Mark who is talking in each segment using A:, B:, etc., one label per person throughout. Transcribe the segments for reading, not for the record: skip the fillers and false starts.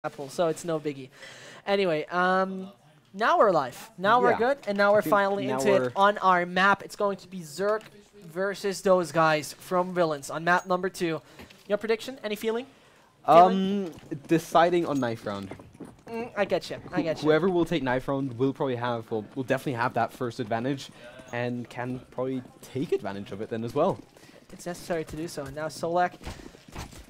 A: Apple, so it's no biggie. Anyway, now we're live. Now we're good, and now we're finally into it on our map. It's going to be Berzerk versus those guys from Villains on map number 2. Your prediction? Any feeling?
B: Deciding on knife round.
A: I get you. I get you.
B: Whoever will take knife round will probably have, will definitely have that first advantage, and can probably take advantage of it then as well.
A: It's necessary to do so. And now Solak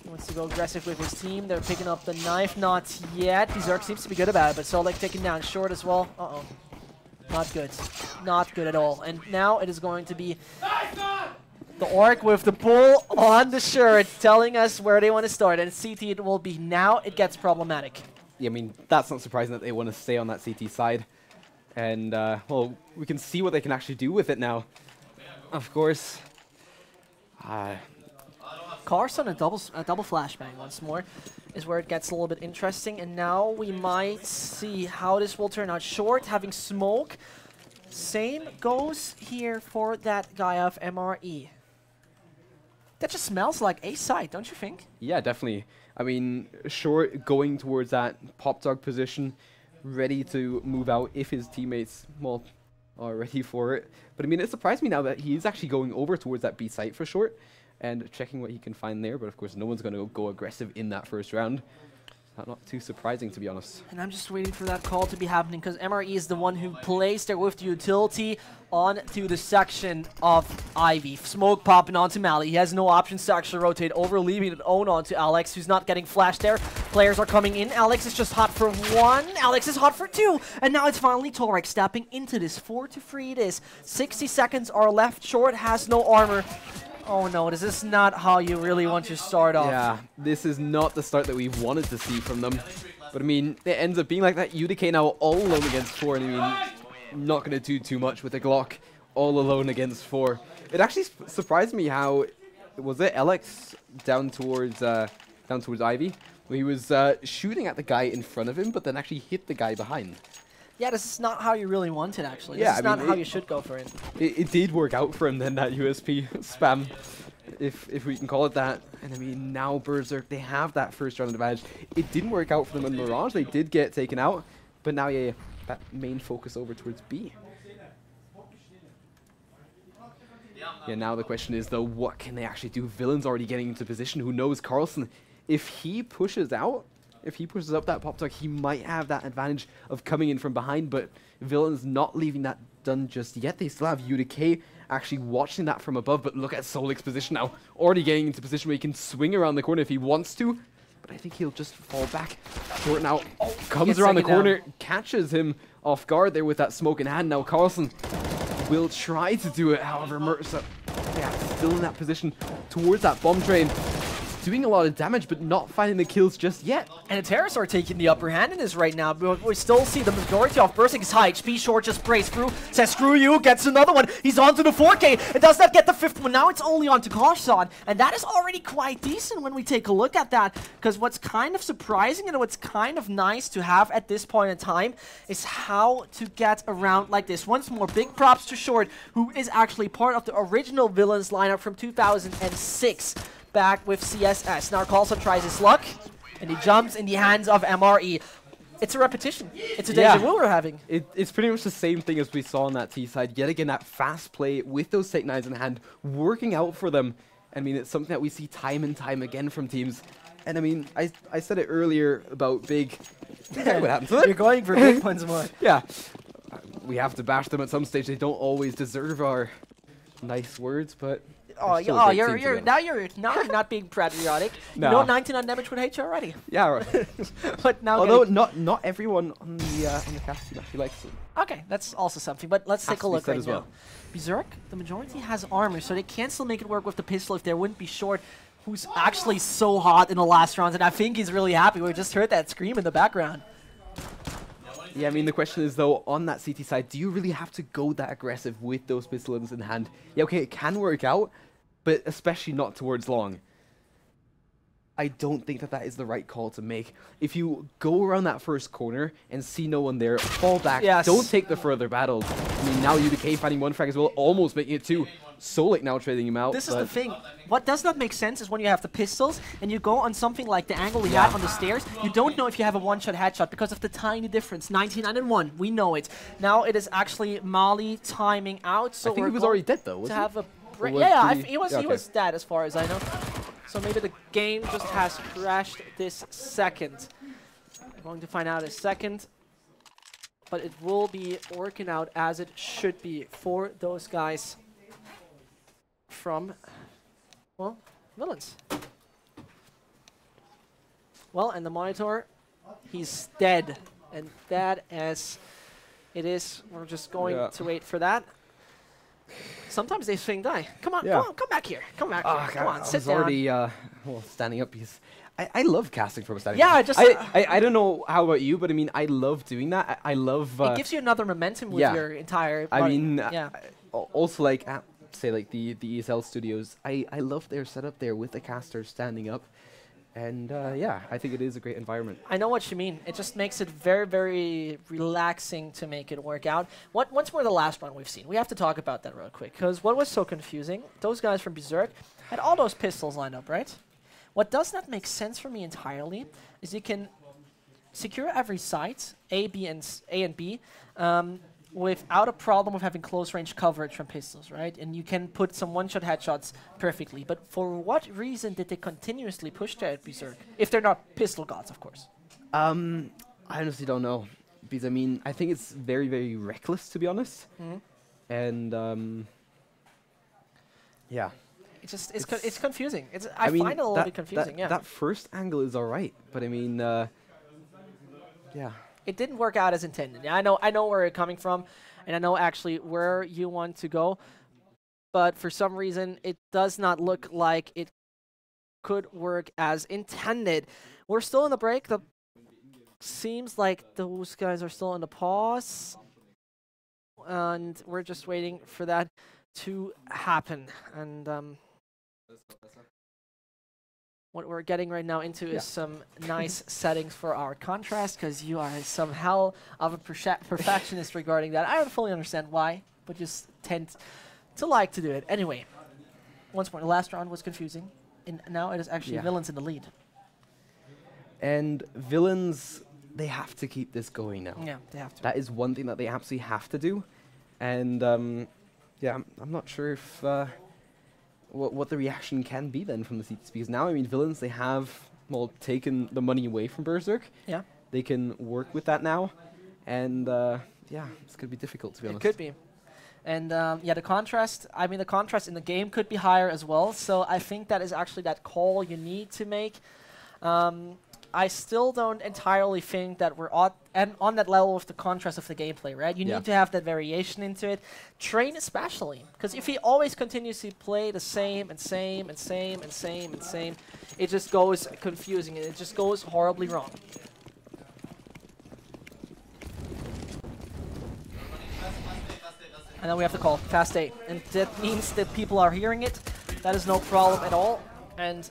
A: wants to go aggressive with his team. They're picking up the knife. Not yet. Berzerk seems to be good about it, but Solak taking down short as well. Uh-oh. Not good. Not good at all. And now it is going to be the Orc with the bull on the shirt telling us where they want to start. And CT it will be now. It gets problematic.
B: Yeah, I mean, that's not surprising that they want to stay on that CT side. And, well, we can see what they can actually do with it now. Of course.
A: Carson, a double flashbang once more is where it gets a little bit interesting. And now we might see how this will turn out. Short, having smoke. Same goes here for that guy of MRE. That just smells like a site, don't you think?
B: Yeah, definitely. I mean, Short going towards that pop dog position, ready to move out if his teammates, well, are ready for it. But I mean, it surprised me now that he is actually going over towards that B site for Short and checking what he can find there. But of course, no one's going to go aggressive in that first round. Not too surprising, to be honest.
A: And I'm just waiting for that call to be happening because MRE is the one who plays there with the utility onto the section of Ivy. Smoke popping onto Mally. He has no options to actually rotate over, leaving it own onto Alex, who's not getting flashed there. Players are coming in. Alex is just hot for 1. Alex is hot for 2. And now it's finally Torek stepping into this. 4-3 it is. 60 seconds are left. Short has no armor. Oh no, this is not how you really want to start off.
B: Yeah, this is not the start that we wanted to see from them. But I mean, it ends up being like that. UDK now all alone against 4, and I mean, not going to do too much with the Glock all alone against 4. It actually surprised me how, was it Alex down towards Ivy? Where he was shooting at the guy in front of him, but then actually hit the guy behind.
A: Yeah, this is not how you really want it, actually.
B: Yeah,
A: this is not how you should go for it.
B: It did work out for him then, that USP spam, if we can call it that. And I mean, now Berzerk, they have that first round advantage. It didn't work out for them in Mirage. They did get taken out. But now, yeah, that main focus over towards B. Yeah, now the question is, though, what can they actually do? Villain's already getting into position. Who knows? Carlson, if he pushes out, if he pushes up that pop talk, he might have that advantage of coming in from behind, but Villain's not leaving that done just yet. They still have UDK actually watching that from above, but look at Solik's position now. Already getting into position where he can swing around the corner if he wants to, but I think he'll just fall back. Short now comes around the corner, catches him off guard there with that smoke in hand. Now Carlson will try to do it, however, Mercer, yeah, still in that position towards that bomb train. Doing a lot of damage, but not finding the kills just yet.
A: And the Terrors are taking the upper hand in this right now, but we still see the majority of Berzerk is high HP. Short just breaks through, says screw you, gets another one. He's onto the 4K. It does not get the 5th one. Now it's only onto Carson, and that is already quite decent when we take a look at that, because what's kind of surprising and what's kind of nice to have at this point in time is how to get around like this. Once more, big props to Short, who is actually part of the original Villains lineup from 2006. Back with CSS. Now Carlson tries his luck, and he jumps in the hands of MRE. It's a repetition. It's a deja vu we're having.
B: It's pretty much the same thing as we saw on that T side. Yet again, that fast play with those Take 9s in hand, working out for them. I mean, it's something that we see time and time again from teams. And I mean, I said it earlier about big. What happens to it?
A: You're going for big ones more.
B: Yeah. We have to bash them at some stage. They don't always deserve our nice words, but...
A: you're not being patriotic.
B: No.
A: You know 99 damage would hate you already.
B: Yeah, right.
A: But now
B: although not everyone on the cast team actually likes it.
A: Okay, that's also something. But let's take a look right now.
B: Well.
A: Berzerk, the majority has armor, so they can still make it work with the pistol if there wouldn't be Short, who's actually so hot in the last rounds, and I think he's really happy. We just heard that scream in the background.
B: Yeah, I mean, the question is, though, on that CT side, do you really have to go that aggressive with those pistols in hand? Yeah, okay, it can work out, but especially not towards long. I don't think that that is the right call to make. If you go around that first corner and see no one there, fall back.
A: Yes.
B: Don't take the further battles. I mean, now UBK finding one frag as well, almost making it two. Solik now trading him out.
A: This is the thing. What does not make sense is when you have the pistols and you go on something like the angle he had on the stairs, you don't know if you have a one-shot headshot because of the tiny difference. 99 and 1, we know it. Now it is actually Mali timing out. So
B: I think he was already dead though,
A: to
B: wasn't
A: have a break.
B: Or
A: Yeah,
B: did
A: he was dead as far as I know. So maybe the game just has crashed this second. I'm going to find out in a second. But it will be working out as it should be for those guys from, well, Villains. Well, and the monitor, he's dead. And that as it is, we're just going to wait for that. Sometimes they swing die. Come on, come back here. Come back here. Come on, sit down.
B: Already, well, standing up. I love casting from a standing.
A: Yeah,
B: I don't know how about you, but I mean, I love doing that. I love.
A: It gives you another momentum with your entire body.
B: I mean, also like at, say like the ESL studios, I love their setup there with the caster standing up. And yeah, I think it is a great environment.
A: I know what you mean. It just makes it very, very relaxing to make it work out. What's more the last run we've seen? We have to talk about that real quick. Because what was so confusing, those guys from Berzerk had all those pistols lined up, right? What does not make sense for me entirely is you can secure every site, A and B, without a problem of having close range coverage from pistols, right? And you can put some one-shot headshots perfectly. But for what reason did they continuously push that at Berzerk? If they're not pistol gods, of course.
B: I honestly don't know. Because, I mean, I think it's very, very reckless, to be honest. And, yeah.
A: It's confusing. I find it a little bit confusing,
B: That first angle is alright, but I mean, yeah.
A: It didn't work out as intended. Yeah, I know where you're coming from, and I know actually where you want to go, but for some reason it does not look like it could work as intended. We're still in the break. Seems like those guys are still in the pause, and we're just waiting for that to happen. And what we're getting right now into is some nice settings for our contrast, because you are some hell of a perfectionist regarding that. I don't fully understand why, but just tend to like to do it. Anyway, once more, the last round was confusing, and now it is actually Villains in the lead. And
B: Villains, they have to keep this going now.
A: Yeah, they have to.
B: That is one thing that they absolutely have to do. And yeah, I'm not sure if what the reaction can be then from the CTs, because now, I mean, Villains, they have, well, taken the money away from Berzerk.
A: Yeah.
B: They can work with that now, and yeah, it's going to be difficult, to be honest.
A: It could be. And yeah, the contrast in the game could be higher as well, so I think that is actually that call you need to make. I still don't entirely think that we're on that level with the contrast of the gameplay, right? You need to have that variation into it. Train especially, because if he always continuously play the same and same and same and same and same, it just goes confusing and it just goes horribly wrong. And then we have to call fast A, and that means that people are hearing it. That is no problem at all. And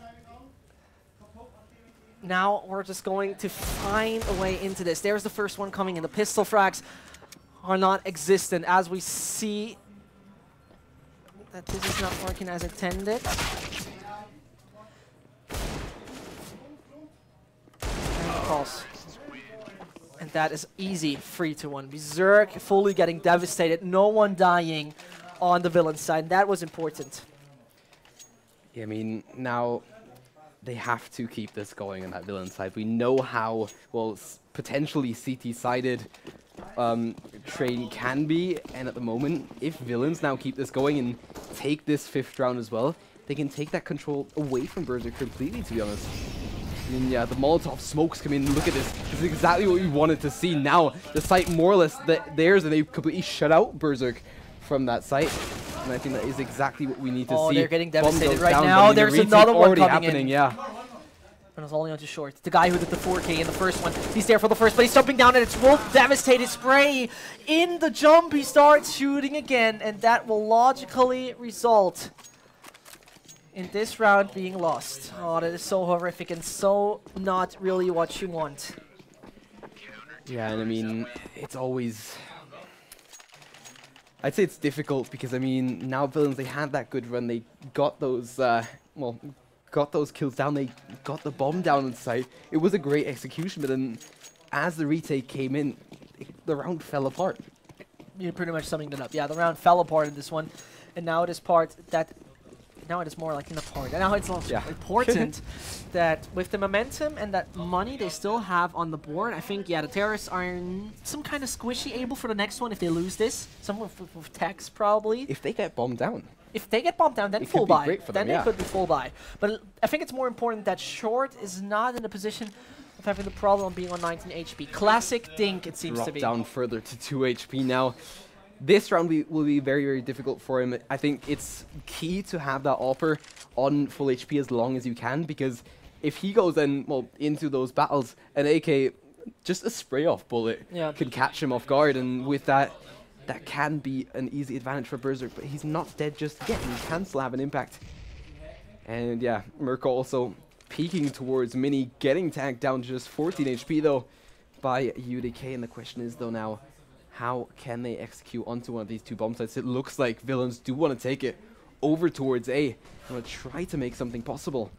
A: now we're just going to find a way into this. There's the first one coming in. The pistol frags are not existent, as we see that this is not working as intended. And the calls. And that is easy, 3-1. Berzerk fully getting devastated. No one dying on the villain side. That was important.
B: Yeah, I mean, now they have to keep this going on that villain side. We know how, well, potentially CT-sided Train can be, and at the moment, if Villains now keep this going and take this 5th round as well, they can take that control away from Berzerk completely, to be honest. I mean, yeah, the Molotov smokes come in. Look at this. This is exactly what we wanted to see. Now, the site more or less theirs, and they completely shut out Berzerk from that site. And I think that is exactly what we need to see.
A: Oh, they're getting devastated right now. There's another one coming in.
B: Yeah.
A: And it's only on too short. The guy who did the 4K in the first one, he's there for the first, but he's jumping down, and it's Wolf. Devastated spray. In the jump, he starts shooting again, and that will logically result in this round being lost. Oh, that is so horrific and so not really what you want.
B: Yeah, and I mean, it's always... I'd say it's difficult because, I mean, now Villains, they had that good run. They got those, well, got those kills down. They got the bomb down on site. It was a great execution, but then as the retake came in, the round fell apart.
A: You're pretty much summing it up. Yeah, the round fell apart in this one. And now it is part that... Now it is more like in the part. And now it's also important that with the momentum and that money they still have on the board, I think, yeah, the terrorists are some kind of squishy able for the next one if they lose this. Some with techs, probably.
B: If they get bombed down.
A: If they get bombed down, then full buy. Then
B: they
A: could be full buy. But I think it's more important that Short is not in a position of having the problem of being on 19 HP. Classic Dink, it seems to be.
B: Drop down further to 2 HP now. This round will be very, very difficult for him. I think it's key to have that offer on full HP as long as you can, because if he goes then, well, into those battles, an AK, just a spray-off bullet can catch him off guard, and with that, that can be an easy advantage for Berzerk, but he's not dead just yet, and he can still have an impact. And yeah, Merca also peeking towards Mini, getting tagged down to just 14 HP though by UDK, and the question is though now, how can they execute onto one of these two bomb sites? It looks like Villains do want to take it over towards A. They want to try to make something possible.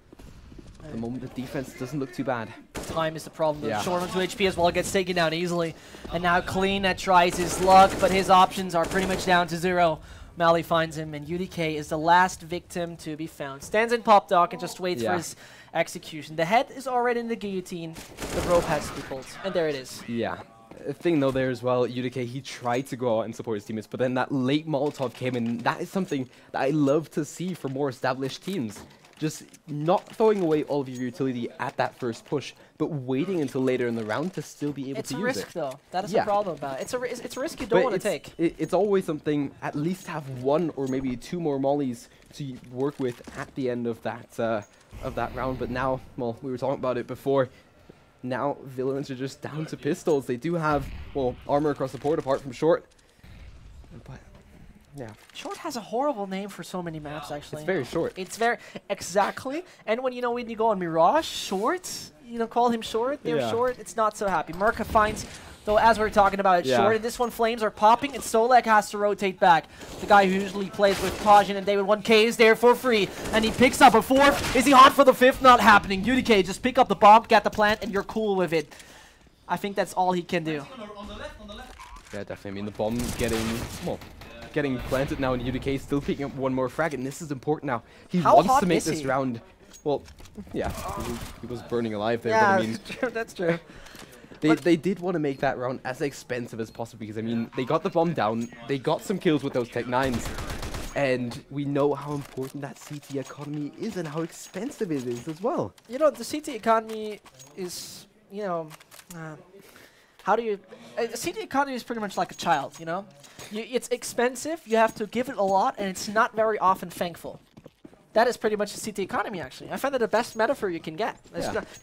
B: At the moment, the defense doesn't look too bad.
A: Time is the problem. Short on 2 HP as well, gets taken down easily. And now Clean that tries his luck, but his options are pretty much down to 0. Mally finds him, and UDK is the last victim to be found. Stands in Pop Dock and just waits for his execution. The head is already in the guillotine. The rope has to be pulled. And there it is.
B: Yeah. The thing though there as well, UDK, he tried to go out and support his teammates, but then that late Molotov came in. That is something that I love to see for more established teams. Just not throwing away all of your utility at that first push, but waiting until later in the round to still be able to use it.
A: It's a risk though. That is the problem about it. It's a risk you don't want to take.
B: It's always something, at least have 1 or maybe 2 more mollies to work with at the end of that round. But now, well, we were talking about it before. Now Villains are just down to pistols. They do have, well, armor across the board apart from Short. But yeah.
A: Short has a horrible name for so many maps, actually.
B: It's very short.
A: It's very, exactly. And when you go on Mirage, Short, call him Short, they're Short, it's not so happy. Merca finds, though, as we're talking about it, Short, and this one flames are popping, and Solek has to rotate back. The guy who usually plays with Tajin and David 1K is there for free, and he picks up a 4th. Is he hot for the 5th? Not happening. UDK, just pick up the bomb, get the plant, and you're cool with it. I think that's all he can do.
B: Yeah, definitely. I mean, the bomb getting planted now, and UDK still picking up 1 more frag, and this is important now. He wants to make this round. Well, yeah, he was burning alive there, but I mean...
A: that's true.
B: They did want to make that round as expensive as possible because, I mean, they got the bomb down, they got some kills with those Tech 9s, and we know how important that CT economy is and how expensive it is as well.
A: The CT economy is, how do you... CT economy is pretty much like a child, it's expensive, you have to give it a lot, and it's not very often thankful. That is pretty much the CT economy, actually. I find that the best metaphor you can get.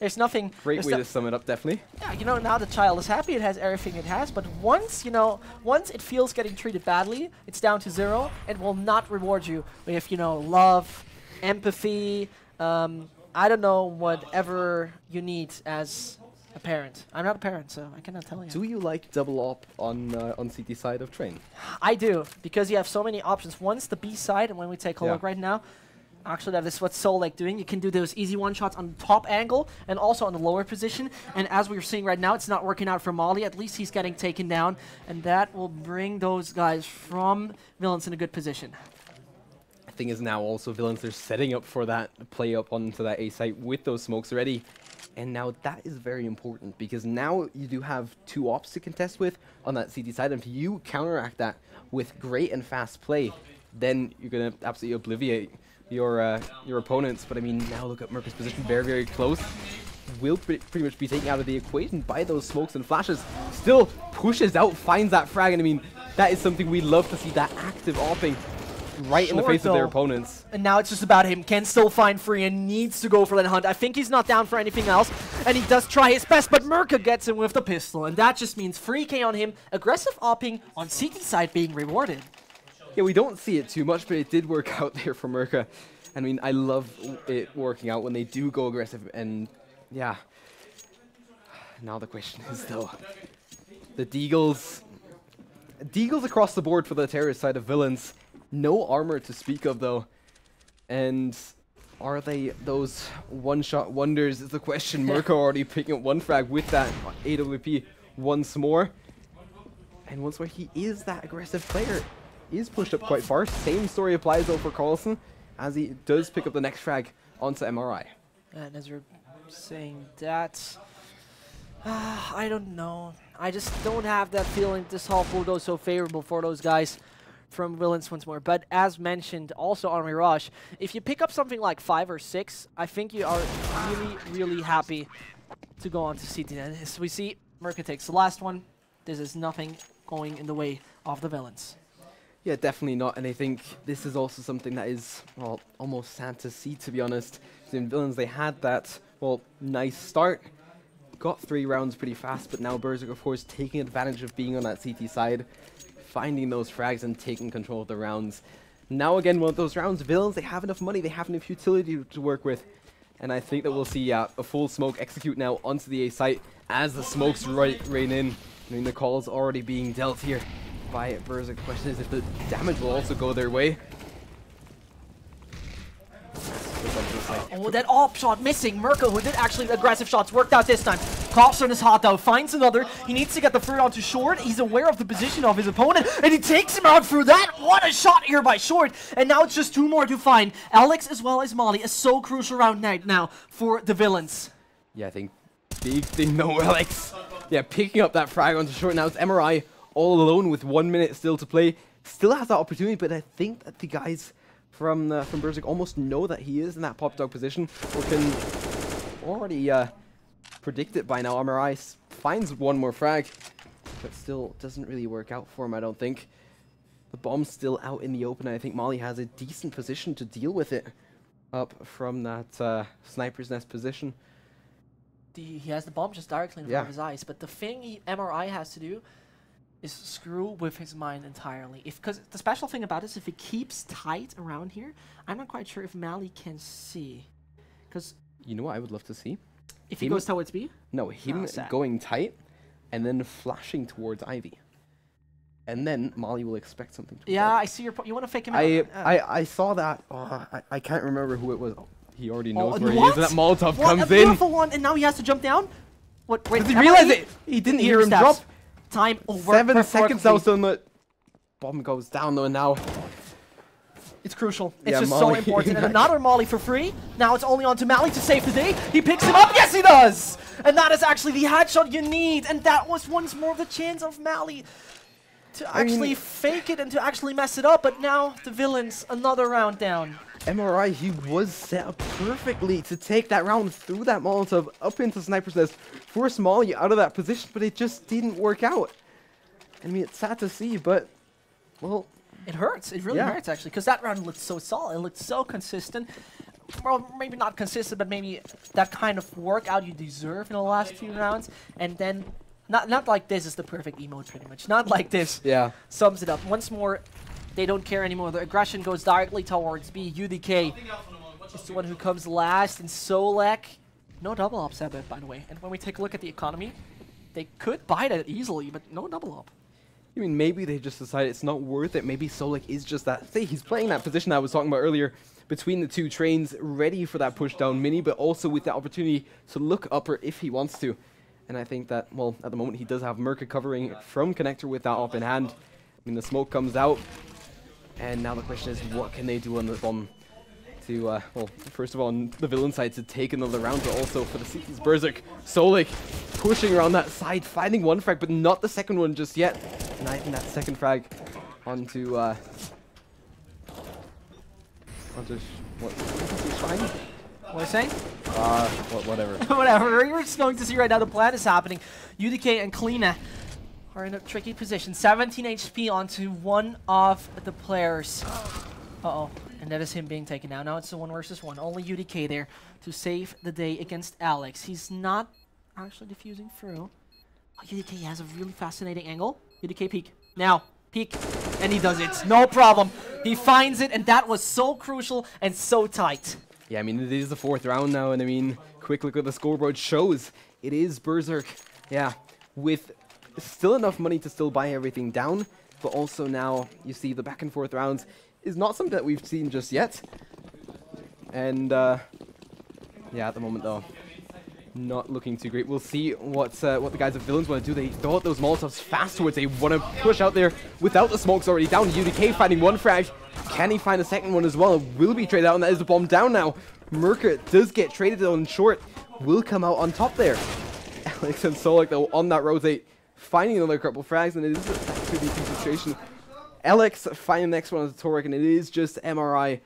A: There's nothing...
B: Great way to sum it up, definitely.
A: Yeah, now the child is happy, it has everything it has, but once it feels getting treated badly, it's down to 0, and will not reward you with, love, empathy, I don't know, whatever you need as a parent. I'm not a parent, so I cannot tell you.
B: Do you like double op on CT side of Train?
A: I do, because you have so many options. Once the B side, and when we take a look right now, actually, that is what Solek doing. You can do those easy one-shots on the top angle and also on the lower position. And as we're seeing right now, it's not working out for Molly. At least he's getting taken down. And that will bring those guys from Villains in a good position.
B: The thing is now also Villains, they're setting up for that play up onto that A site with those smokes already. And now that is very important because now you do have 2 ops to contest with on that CT side. And if you counteract that with great and fast play, then you're going to absolutely obliviate your opponents. But I mean, now look at Merca's position, very, very close. Will pretty much be taken out of the equation by those smokes and flashes. Still pushes out, finds that frag, and I mean, that is something we love to see, that active opping right in the face of their opponents.
A: And now it's just about him. Can still find free and needs to go for that hunt. I think he's not down for anything else, and he does try his best, but Merca gets him with the pistol, and that just means free K on him. Aggressive opping on CT side being rewarded.
B: Yeah, we don't see it too much, but it did work out there for Merca. I mean, I love it working out when they do go aggressive, and yeah. Now the question is, though, the Deagles across the board for the terrorist side of Villains. No armor to speak of, though. And are they those one-shot wonders is the question. Mirko already picking up one frag with that AWP once more. And once more, he is that aggressive player. He is pushed up quite far. Same story applies, though, for Carlson, as he does pick up the next frag onto MRI.
A: And as you're saying that, I don't know. I just don't have that feeling this half will go so favorable for those guys from Villains once more. But as mentioned, also on Mirage, if you pick up something like 5 or 6, I think you are really, really happy to go on to CT. And as we see, Mirko takes the last one. This is nothing going in the way of the Villains.
B: Yeah, definitely not. And I think this is also something that is, well, almost sad to see, to be honest. In Villains, they had that, well, nice start. Got 3 rounds pretty fast, but now Berzerk, of course, taking advantage of being on that CT side, finding those frags and taking control of the rounds. Now again, one of those rounds, Villains, they have enough money, they have enough utility to work with. And I think that we'll see a full smoke execute now onto the A site as the smokes rain in. I mean, the call's already being dealt here by Berzerk. The question is if the damage will also go their way.
A: Oh, that op shot missing. Mirko, who did actually the aggressive shots, worked out this time. Coughs on his hot though, finds another. He needs to get the third onto Short. He's aware of the position of his opponent, and he takes him out through that. What a shot here by Short. And now it's just 2 more to find. Alex as well as Molly, a so crucial round night now for the Villains.
B: Yeah, I think big thing though, Alex. Yeah, picking up that frag onto Short. Now it's MRI all alone with 1 minute still to play. Still has that opportunity, but I think that the guys from Berzerk almost know that he is in that pop dog position, or can already predict it by now. MRI finds 1 more frag, but still doesn't really work out for him, I don't think. The bomb's still out in the open, and I think Molly has a decent position to deal with it up from that sniper's nest position.
A: He has the bomb just directly in front of his eyes, but the thing MRI has to do is screw with his mind entirely. Because the special thing about this, if he keeps tight around here, I'm not quite sure if Mally can see. Because
B: you know what I would love to see?
A: If he goes towards B?
B: No, him going tight and then flashing towards Ivy. And then Molly will expect something to
A: Yeah, I see your point. You want to fake him out?
B: I saw that. Oh, I can't remember who it was. Oh, he already knows where he is. And that Molotov comes in.
A: A beautiful one, and now he has to jump down? What? Wait,
B: did he realize it? He didn't hear him drop.
A: Time over.
B: 7 seconds now, so the bomb goes down though, and now
A: it's crucial. It's just so important. And another Molly for free. Now it's only on to Mally to save the day. He picks him up. Yes, he does. And that is actually the headshot you need. And that was once more the chance of Mally to actually fake it and to actually mess it up. But now the Villains, another round down.
B: MRI, he was set up perfectly to take that round through that Molotov up into Sniper's Nest, force Molly out of that position, but it just didn't work out. I mean, it's sad to see, but, well...
A: It hurts. It really hurts, actually, because that round looked so solid. It looked so consistent. Well, maybe not consistent, but maybe that kind of workout you deserve in the last few rounds. And then, not like this is the perfect emote, pretty much. Not like this.
B: Yeah.
A: Sums it up. Once more... They don't care anymore. The aggression goes directly towards B. UDK is the one who comes last. And Solek, no double up, Sebeth, by the way. And when we take a look at the economy, they could buy that easily, but no double up.
B: I mean, maybe they just decided it's not worth it. Maybe Solek is just that. Say, he's playing that position I was talking about earlier between the 2 trains, ready for that push down mini, but also with the opportunity to look upper if he wants to. And I think that, well, at the moment he does have Mirko covering from Connector with that op in hand. I mean, the smoke comes out. And now the question is, what can they do on the bomb to, well, first of all, on the Villain side to take another round, but also for the CT's Berzerk. Solek pushing around that side, finding 1 frag, but not the second one just yet. Knifing that second frag onto, what
A: are you saying?
B: Whatever.
A: Whatever. We're just going to see right now the plan is happening. UDK and Kleena are in a tricky position. 17 HP onto one of the players. Uh-oh. And that is him being taken down. Now it's a 1 versus 1. Only UDK there to save the day against Alex. He's not actually diffusing through. Oh, UDK has a really fascinating angle. UDK peek. Now, peek. And he does it. No problem. He finds it, and that was so crucial and so tight.
B: Yeah, I mean, it is the 4th round now, and I mean, quick look at the scoreboard shows it is Berzerk, yeah, with still enough money to still buy everything down, but also now you see the back and forth rounds is not something that we've seen just yet. And yeah, at the moment though, not looking too great. We'll see what the guys of Villains want to do. They throw out those Molotovs fast towards. They want to push out there without the smokes already down. UDK finding one frag. Can he find a second one as well? It will be traded out, and that is the bomb down now. Merker does get traded on short. Will come out on top there. Alex and Solik though on that rotate, finding another couple frags, and it is a 2v2 situation. Alex finding the next one as a Torek, and it is just MRI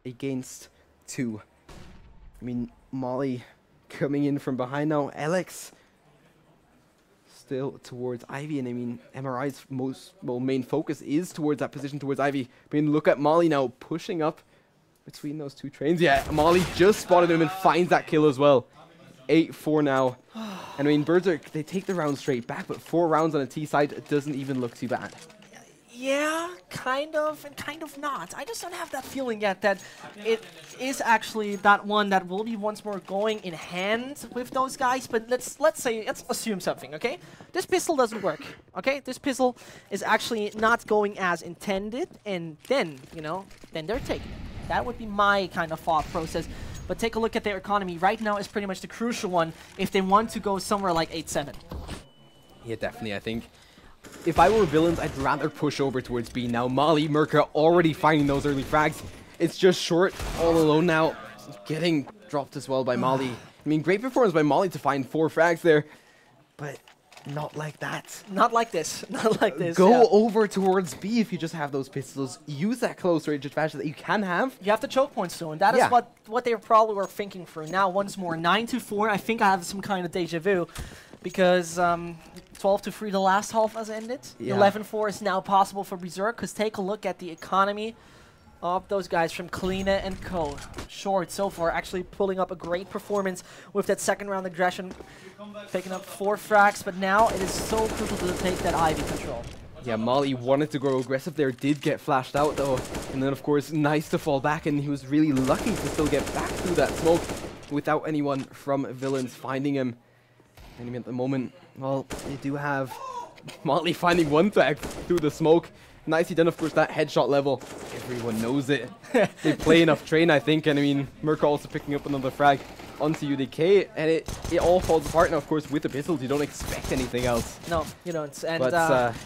B: against 2. I mean, Molly coming in from behind now. Alex still towards Ivy, and I mean, MRI's main focus is towards that position towards Ivy. I mean, look at Molly now pushing up between those 2 trains. Yeah, Molly just spotted him and finds that kill as well. 8-4 now. And I mean, Berzerk, they take the round straight back, but 4 rounds on a T side, it doesn't even look too bad.
A: Yeah, kind of and kind of not. I just don't have that feeling yet that it is actually that one that will be once more going in hand with those guys. But let's assume something, okay? This pistol doesn't work, okay? This pistol is actually not going as intended, and then, you know, then they're taking it. That would be my kind of thought process. But take a look at their economy. Right now is pretty much the crucial one if they want to go somewhere like 8-7.
B: Yeah, definitely, I think. If I were Villains, I'd rather push over towards B. Now, Molly, Merca already finding those early frags. It's just short, all alone now. Getting dropped as well by Molly. I mean, great performance by Molly to find 4 frags there. But not like that.
A: Not like this. Not like this.
B: Go over towards B if you just have those pistols. Use that close range advantage that you can have.
A: You have the choke points though, and that is what they probably were thinking through. Now, once more, 9-4. I think I have some kind of deja vu. Because 12-3 the last half has ended. 11-4 is now possible for Berzerk, because take a look at the economy of those guys from Kleena and Co. Short so far, actually pulling up a great performance with that second round aggression, picking up 4 frags, but now it is so crucial to take that Ivy control.
B: Yeah, Molly wanted to go aggressive there, did get flashed out though, and then of course nice to fall back, and he was really lucky to still get back through that smoke without anyone from Villains finding him. And at the moment, well, they do have Molly finding 1 frag through the smoke. Nicely done, of course, that headshot level. Everyone knows it. They play enough train, I think, and I mean, Merca also picking up another frag onto UDK, and it all falls apart now, of course, with the pistols. You don't expect anything else.
A: No, you don't. And
B: but,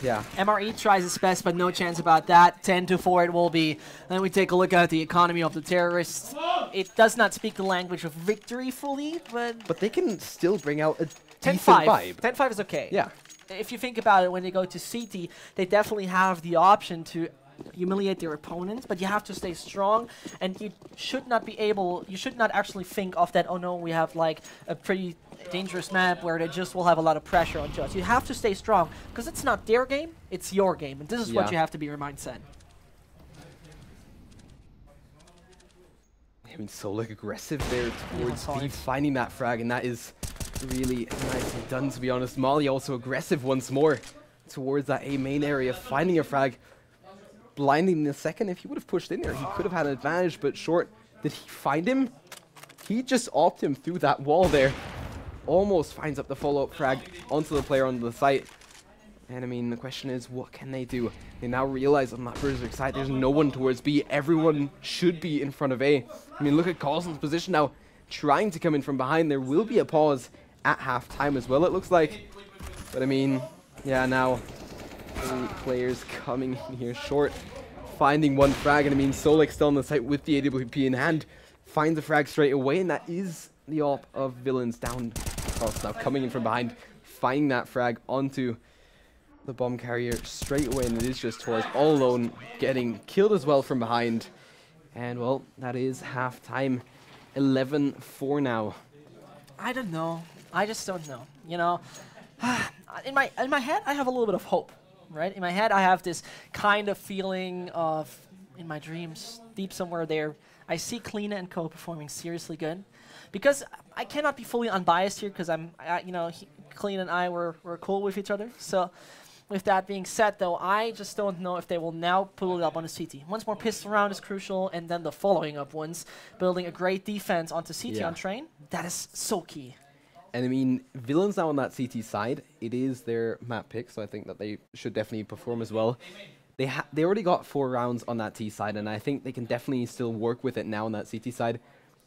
B: yeah.
A: MRE tries its best, but no chance about that. 10-4 it will be. Then we take a look at the economy of the terrorists. It does not speak the language of victory fully, but
B: they can still bring out a
A: 10-5. 10-5 is okay.
B: Yeah.
A: If you think about it, when they go to CT, they definitely have the option to humiliate their opponents, but you have to stay strong, and you should not actually think of that, oh no, we have like a pretty dangerous map where they just will have a lot of pressure on us. You have to stay strong, because it's not their game, it's your game, and this is what you have to be your mindset.
B: I mean, Solik aggressive there towards B, finding that frag, and that is really nicely done, to be honest. Molly also aggressive once more towards that A main area, finding a frag, blinding in the second. If he would have pushed in there, he could have had an advantage, but short. Did he find him? He just offed him through that wall there. Almost finds up the follow-up frag onto the player on the site. And I mean, the question is, what can they do? They now realize on that Berzerk side, there's no one towards B. Everyone should be in front of A. I mean, look at Carlson's position now, trying to come in from behind. There will be a pause at halftime as well, it looks like. But I mean, yeah, now 3 players coming in here short, finding 1 frag. And I mean, Solik still on the site with the AWP in hand, finds a frag straight away, and that is the AWP of Villains down. Carlson now coming in from behind, finding that frag onto the bomb carrier straight away, and it is just Torres all alone, getting killed as well from behind. And well, that is halftime. 11-4 now.
A: I don't know. I just don't know. You know, in my head, I have a little bit of hope, right? In my head, I have this kind of feeling of, in my dreams, deep somewhere there, I see Kleena and Co performing seriously good, because I cannot be fully unbiased here, because you know, Kleena and I were cool with each other. So With that being said, though, I just don't know if they will now pull it up on the CT. Once more pistol round is crucial, and then the following up ones, building a great defense onto CT on Train, that is so key.
B: And I mean, Villains now on that CT side, it is their map pick, so I think that they should definitely perform as well. They already got 4 rounds on that T side, and I think they can definitely still work with it now on that CT side,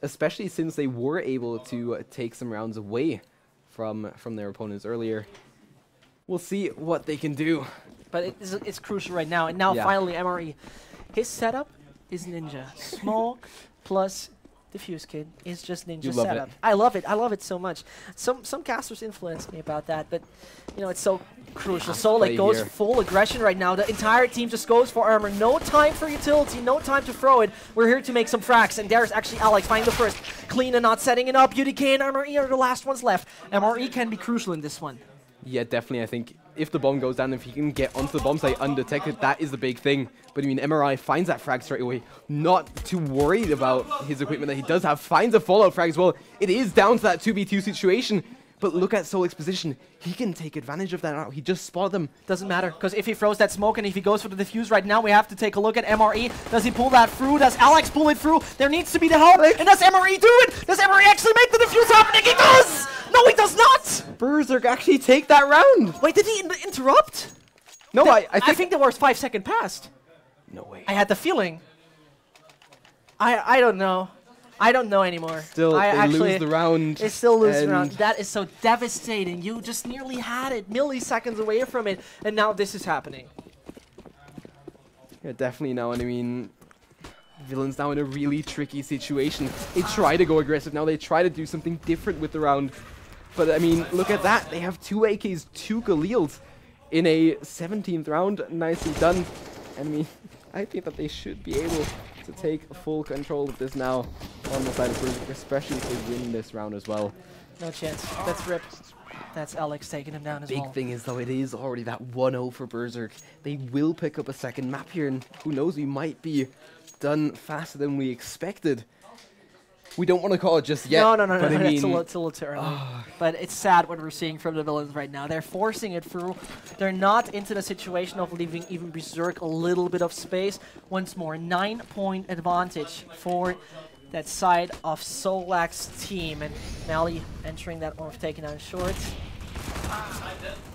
B: especially since they were able to take some rounds away from their opponents earlier. We'll see what they can do.
A: But it's crucial right now. And now finally, MRE. His setup is Ninja. Smoke plus Diffuse Kid is just Ninja setup. I love it. I love it so much. Some casters influenced me about that, but you know, it's so crucial. Solik goes full aggression right now. The entire team just goes for armor. No time for utility, no time to throw it. We're here to make some frags, and there's actually Alex finding the first. Clean and not setting it up. UDK and MRE are the last ones left. MRE can be crucial in this one.
B: Yeah, definitely. I think if the bomb goes down, if he can get onto the bomb site undetected, that is the big thing. But I mean, MRI finds that frag straight away. Not too worried about his equipment that he does have. Finds a fallout frag as well. It is down to that 2v2 situation. But look at Solik's position. He can take advantage of that now. He just spotted them.
A: Doesn't matter, because if he throws that smoke and if he goes for the defuse right now, we have to take a look at MRE. Does he pull that through? Does Alex pull it through? There needs to be the help. And does MRE do it? Does MRE actually make the defuse happening? He does! No, he does not!
B: Berzerk actually take that round.
A: Wait, did he interrupt?
B: No, I
A: think there was 5 seconds passed.
B: No way.
A: I had the feeling. I don't know. I don't know anymore.
B: Still, they lose the round.
A: They still lose the round. That is so devastating. You just nearly had it, milliseconds away from it, and now this is happening.
B: Yeah, definitely now. And I mean, Villains now in a really tricky situation. They try to go aggressive now. They try to do something different with the round. But I mean, look at that. They have 2 AKs, 2 Galils in a 17th round. Nicely done. And I mean, I think that they should be able to take full control of this now on the side of Berzerk, especially if they win this round as well.
A: No chance. That's Rip. That's Alex taking him down as well.
B: Big thing is, though, it is already that 1-0 for Berzerk. They will pick up a second map here, and who knows, we might be done faster than we expected. We don't want to call it just yet.
A: No. It's a little too early. But it's sad what we're seeing from the Villains right now. They're forcing it through. They're not into the situation of leaving even Berzerk a little bit of space. Once more, 9-point advantage for that side of Solak's team. And Mally entering that one, taking down short.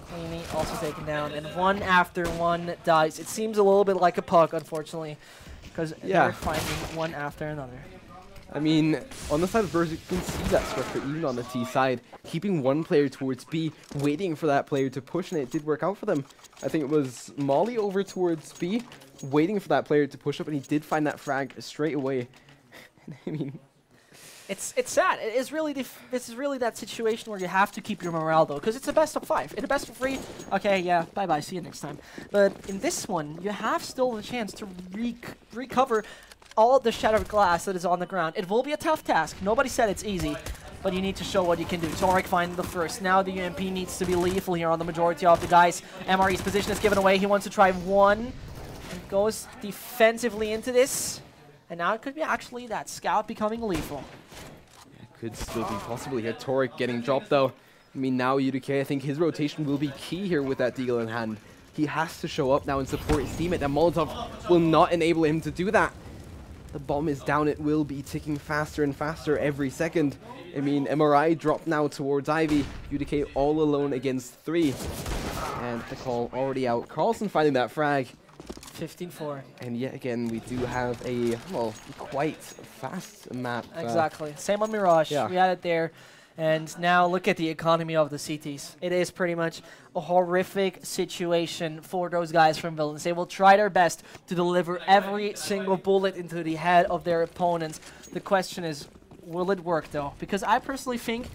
A: Cleany also taken down. And one after one dies. It seems a little bit like a puck, unfortunately, because they're finding one after another.
B: I mean, on the side of Berzerk, you can see that structure even on the T side. Keeping one player towards B, waiting for that player to push, and it did work out for them. I think it was Molly over towards B, waiting for that player to push up, and he did find that frag straight away. I mean,
A: it's sad. It is really this is really that situation where you have to keep your morale, though, because it's a best of 5. In a best of 3, okay, yeah, bye-bye, see you next time. But in this one, you have still the chance to recover all the shattered glass that is on the ground. It will be a tough task. Nobody said it's easy, but you need to show what you can do. Torek finding the first. Now the UMP needs to be lethal here on the majority of the guys. MRE's position is given away. He wants to try one and goes defensively into this. And now it could be actually that scout becoming lethal.
B: It could still be possible here. Torek getting dropped though. I mean, now UDK, I think his rotation will be key here with that deagle in hand. He has to show up now and support his teammate. And Molotov will not enable him to do that. The bomb is down. It will be ticking faster and faster every second. I mean, MRI dropped now towards Ivy. UDK all alone against 3. And the call already out. Carlson finding that frag.
A: 15-4.
B: And yet again, we do have a, well, quite fast map.
A: Exactly. Same on Mirage. Yeah. We had it there. And now look at the economy of the CTs. It is pretty much a horrific situation for those guys from Villains. They will try their best to deliver every single bullet into the head of their opponents. The question is, will it work though? Because I personally think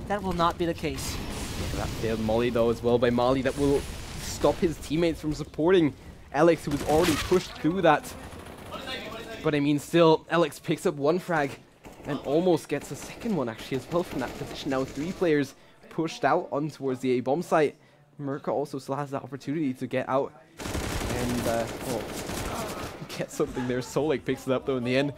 A: that will not be the case.
B: That failed molly though as well by Mali. That will stop his teammates from supporting Alex, who was already pushed through that. But I mean, still, Alex picks up 1 frag. And almost gets a second one actually as well from that position. Now 3 players pushed out on towards the A bomb site. Merca also still has that opportunity to get out and get something there. Solik picks it up though in the end.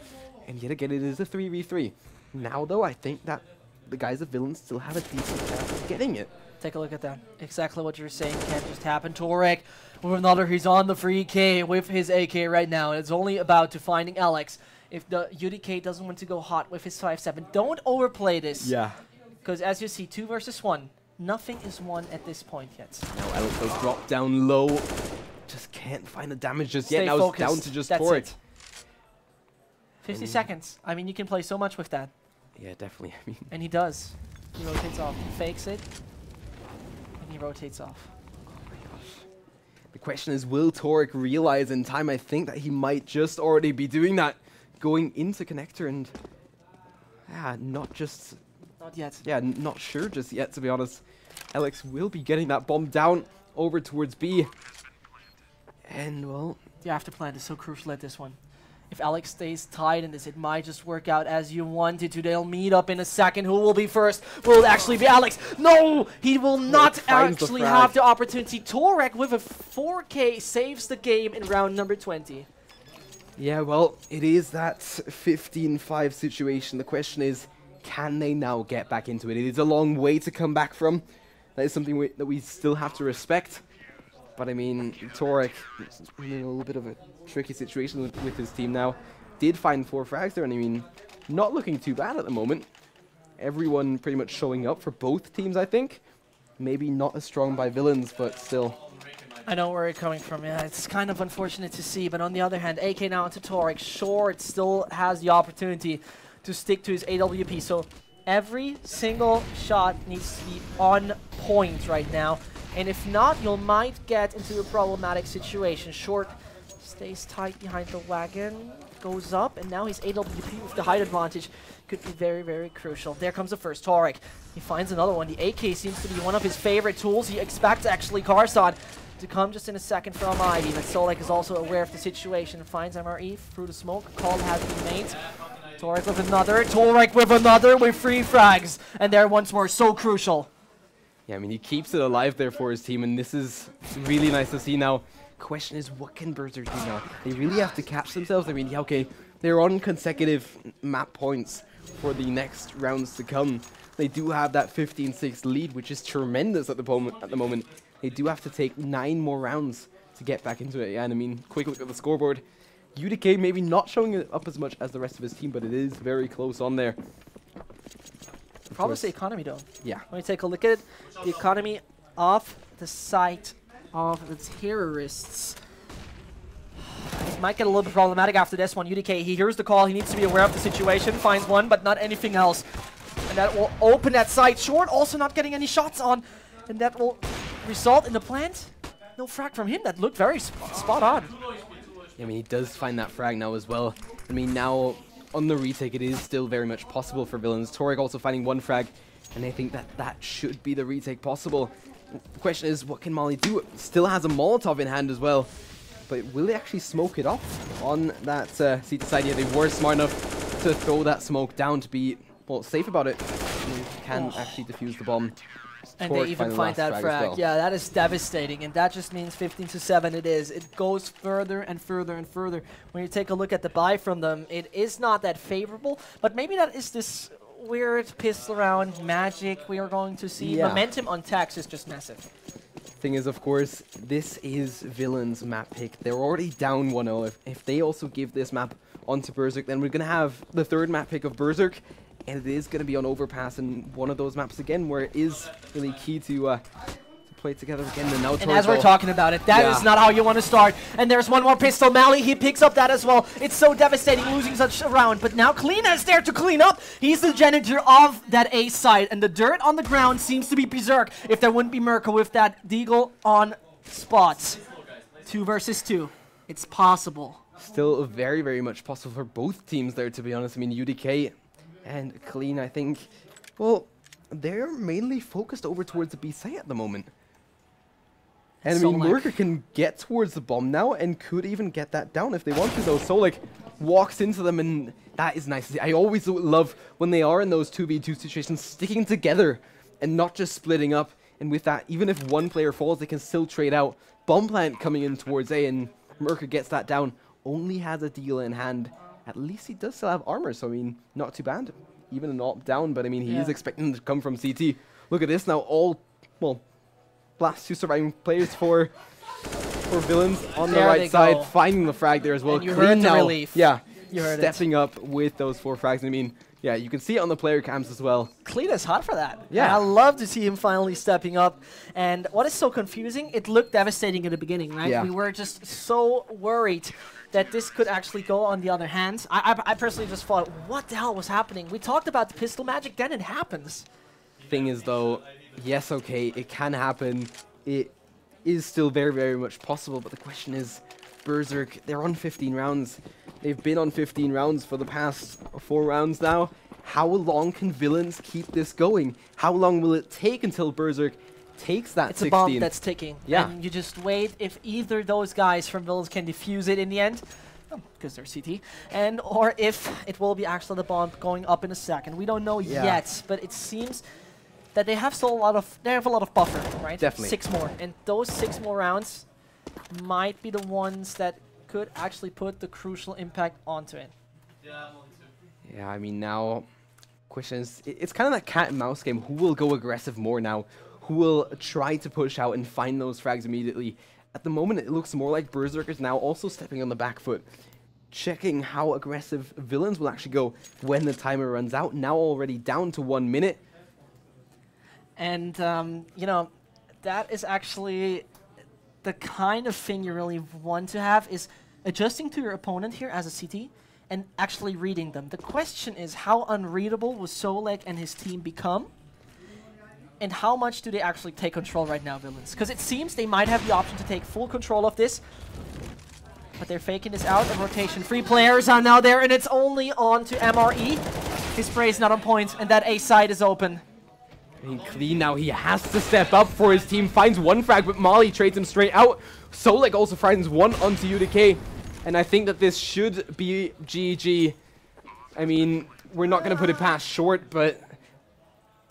B: And yet again, it is a 3v3. Now though, I think that the guys of Villains still have a decent chance of getting it.
A: Take a look at that. Exactly what you're saying can't just happen. Torek with another. He's on the free K with his AK right now. It's only about to finding Alex. If the UDK doesn't want to go hot with his 5-7, don't overplay this.
B: Yeah.
A: Because as you see, 2 versus 1. Nothing is won at this point yet.
B: Now Alex will drop down low. Just can't find the damage just yet.
A: Stay
B: Now
A: focused.
B: it's down to just
A: That's
B: Torek.
A: it. 50 seconds. I mean, you can play so much with that.
B: Yeah, definitely. I mean,
A: And he does. He rotates off. He fakes it. And he rotates off.
B: the question is, will Torek realize in time? I think that he might just already be doing that, going into connector and not just...
A: Not yet.
B: Yeah, not sure just yet, to be honest. Alex will be getting that bomb down over towards B. And, well...
A: The after plan is so crucial at this one. If Alex stays tight in this, it might just work out as you wanted to. They'll meet up in a second. Who will be first? Will it actually be Alex? No! He will not actually have the opportunity. Torek with a 4K saves the game in round number 20.
B: Yeah, well, it is that 15-5 situation. The question is, can they now get back into it? It is a long way to come back from. That is something that we still have to respect. But I mean, Torek is in a little bit of a tricky situation with his team now. Did find 4 frags there, and I mean, not looking too bad at the moment. Everyone pretty much showing up for both teams, I think. Maybe not as strong by Villains, but still.
A: I know where you're coming from. Yeah, it's kind of unfortunate to see, but on the other hand, AK now into Torek. Short still has the opportunity to stick to his AWP, so every single shot needs to be on point right now. And if not, you might get into a problematic situation. Short stays tight behind the wagon, goes up, and now his AWP with the height advantage could be very, very crucial. There comes the first Torek. He finds another one. The AK seems to be one of his favorite tools. He expects actually Karsan to come just in a second from Ivy, but Solek is also aware of the situation. Finds MRE through the smoke. Call has been made. Torek with another. Torek with another with 3 frags. And there once more, so crucial.
B: Yeah, I mean, he keeps it alive there for his team, and this is really nice to see now. Question is, what can Berzerk do now? They really have to catch themselves. I mean, yeah, okay, they're on consecutive map points for the next rounds to come. They do have that 15-6 lead, which is tremendous at the moment. They do have to take 9 more rounds to get back into it. Yeah, and I mean, quick look at the scoreboard. UDK maybe not showing it up as much as the rest of his team, but it is very close on there.
A: Probably the economy though.
B: Yeah.
A: When you take a look at it, the economy off the side of the terrorists. It might get a little bit problematic after this one. UDK, he hears the call, he needs to be aware of the situation, finds one, but not anything else. And that will open that side. Short also not getting any shots on, and that will result in the plant. No frag from him, that looked very spot on.
B: Yeah, I mean, he does find that frag now as well. I mean, now on the retake, it is still very much possible for Villains. Torek also finding 1 frag, and I think that that should be the retake possible. The question is, what can Mali do? Still has a Molotov in hand as well, but will they actually smoke it off on that seat side? Yeah, they were smart enough to throw that smoke down to be, well, safe about it. And can actually defuse the bomb.
A: And they even find that frag. Well. Yeah, that is devastating, and that just means 15-7 it is. It goes further and further and further. When you take a look at the buy from them, it is not that favorable, but maybe that is this weird pistol round magic we are going to see. Yeah. Momentum on Tax is just massive.
B: Thing is, of course, this is Villains map pick. They're already down 1-0. If they also give this map onto Berzerk, then we're going to have the 3rd map pick of Berzerk. And it is going to be on Overpass, and one of those maps again where it is really key to play together again.
A: And as we're talking about it, that is not how you want to start. And there's one more pistol. Mally, he picks up that as well. It's so devastating losing such a round, but now Clean is there to clean up. He's the janitor of that A side, and the dirt on the ground seems to be Berzerk if there wouldn't be Merkel with that Deagle on spots. 2 versus 2. It's possible.
B: Still very, very much possible for both teams there, to be honest. I mean, UDK and Clean, I think, well, they're mainly focused over towards the B site at the moment. And I mean, Merker can get towards the bomb now and could even get that down if they want to, though. Solek walks into them, and that is nice to see. I always love when they are in those 2v2 situations, sticking together and not just splitting up. And with that, even if one player falls, they can still trade out. Bomb plant coming in towards A, and Merker gets that down. Only has a deal in hand. At least he does still have armor, so I mean, not too bad. Even an AWP down, but I mean, he is expecting to come from CT. Look at this now, all well, last 2 surviving players for Villains on the
A: There
B: right
A: they
B: side,
A: go.
B: finding the frag there as well.
A: And you
B: Clean
A: heard the
B: now.
A: relief.
B: Yeah,
A: You heard
B: stepping up with those 4 frags. I mean, yeah, you can see it on the player cams as well.
A: Clean is hot for that.
B: Yeah.
A: And I love to see him finally stepping up. And what is so confusing, it looked devastating in the beginning, right?
B: Yeah.
A: We were just so worried that this could actually go on the other hand. I personally just thought, what the hell was happening? We talked about the pistol magic, then it happens.
B: Thing is, though, yes, okay, it can happen. It is still very, very much possible, but the question is, Berzerk, they're on 15 rounds. They've been on 15 rounds for the past 4 rounds now. How long can Villains keep this going? How long will it take until Berzerk takes that
A: It's
B: 16?
A: a bomb that's ticking.
B: Yeah.
A: And you just wait if either those guys from Villains can defuse it in the end, because they're CT, and or if it will be actually the bomb going up in a second. We don't know yet, but it seems that they have a lot of buffer, right?
B: Definitely.
A: 6 more, and those 6 more rounds might be the ones that could actually put the crucial impact onto it.
B: Yeah, I mean, now, question is, it's kind of that cat and mouse game. Who will go aggressive more now? Who will try to push out and find those frags immediately? At the moment, it looks more like Berzerk is now also stepping on the back foot, checking how aggressive Villains will actually go when the timer runs out. Now already down to 1 minute.
A: And, you know, that is actually the kind of thing you really want to have, is adjusting to your opponent here as a CT and actually reading them. The question is, how unreadable will Solek and his team become? And how much do they actually take control right now, Villains? Because it seems they might have the option to take full control of this, but they're faking this out. And rotation. 3 players are now there, and it's only on to MRE. His spray is not on point, and that A side is open.
B: Clean now, he has to step up for his team, finds 1 frag, but Molly trades him straight out. Solek also finds 1 onto UDK, and I think that this should be GG. I mean, we're not going to put it past Short, but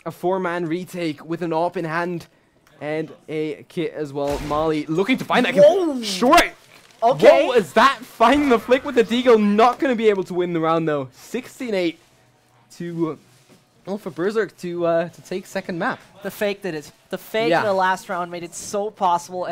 B: a 4-man retake with an AWP in hand and a kit as well. Molly looking to find that kill. Short!
A: Okay.
B: What was that? Finding the flick with the deagle, not going to be able to win the round though. 16-8 to... well, for Berzerk to take second map.
A: The fake did it. The fake in the last round made it so possible.